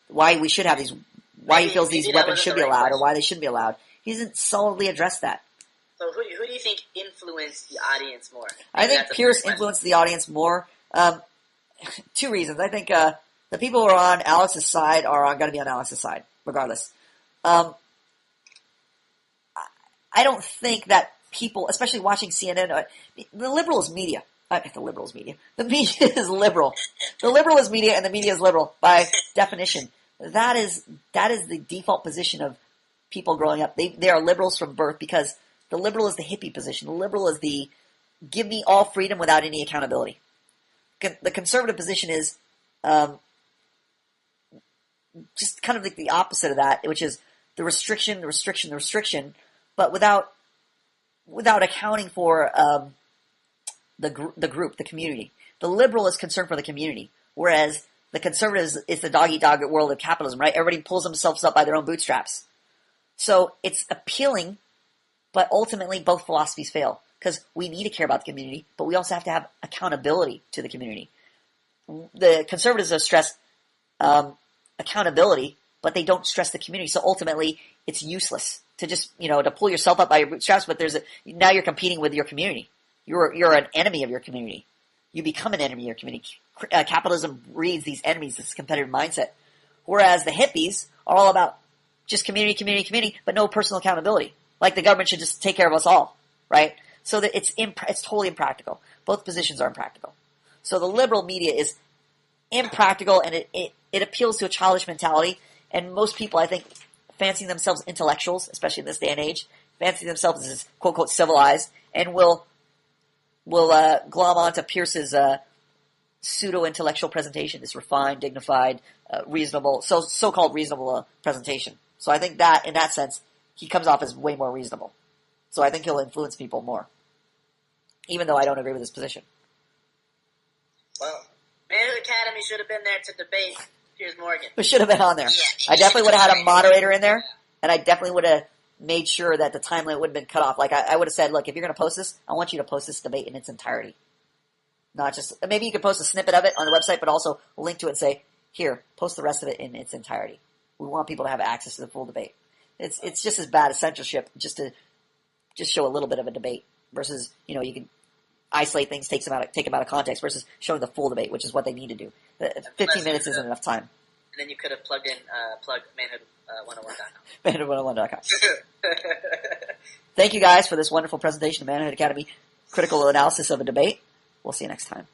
why he feels these weapons should be allowed, or why they shouldn't be allowed. He doesn't solidly address that. So who do you think influenced the audience more? I think Piers influenced the audience more. Two reasons. I think the people who are on Alex's side are going to be on Alex's side, regardless. I don't think that people, especially watching CNN, the liberal is media. The media is liberal. The liberal is media, and the media is liberal by definition. That is the default position of people growing up. They are liberals from birth because the liberal is the hippie position. The liberal is the give me all freedom without any accountability. The conservative position is just kind of like the opposite of that, which is the restriction, but without accounting for the group, the community. The liberal is concerned for the community, whereas the conservative is the dog-eat-dog world of capitalism, right? Everybody pulls themselves up by their own bootstraps. So it's appealing, but ultimately both philosophies fail because we need to care about the community, but we also have to have accountability to the community. The conservatives have stressed accountability, but they don't stress the community. So ultimately, it's useless to just to pull yourself up by your bootstraps. But now you're competing with your community. You're an enemy of your community. You become an enemy of your community. Capitalism breeds these enemies, this competitive mindset. Whereas the hippies are all about just community, but no personal accountability. Like the government should just take care of us all, right? So that it's totally impractical. Both positions are impractical. So the liberal media is impractical, and it appeals to a childish mentality. And most people, I think, fancy themselves intellectuals, especially in this day and age, fancy themselves as quote unquote civilized, and will glom onto Pierce's pseudo-intellectual presentation, this refined, dignified, reasonable, so-called reasonable presentation. So I think that, in that sense, he comes off as way more reasonable. So I think he'll influence people more, even though I don't agree with his position. Well, Manhood Academy should have been there to debate Piers Morgan. It should have been on there. Yeah, I definitely would have had a moderator in there, and I definitely would have made sure that the time limit would have been cut off. Like I would have said, look, if you're going to post this, I want you to post this debate in its entirety. Not just, maybe you could post a snippet of it on the website, but also link to it and say, here, post the rest of it in its entirety. We want people to have access to the full debate. It's just as bad as censorship, just to show a little bit of a debate versus, you can isolate things, take them out of context versus showing the full debate, which is what they need to do. 15 minutes isn't enough time. And then you could have plugged manhood101.com. Manhood101.com. Thank you guys for this wonderful presentation of Manhood Academy, critical analysis of a debate. We'll see you next time.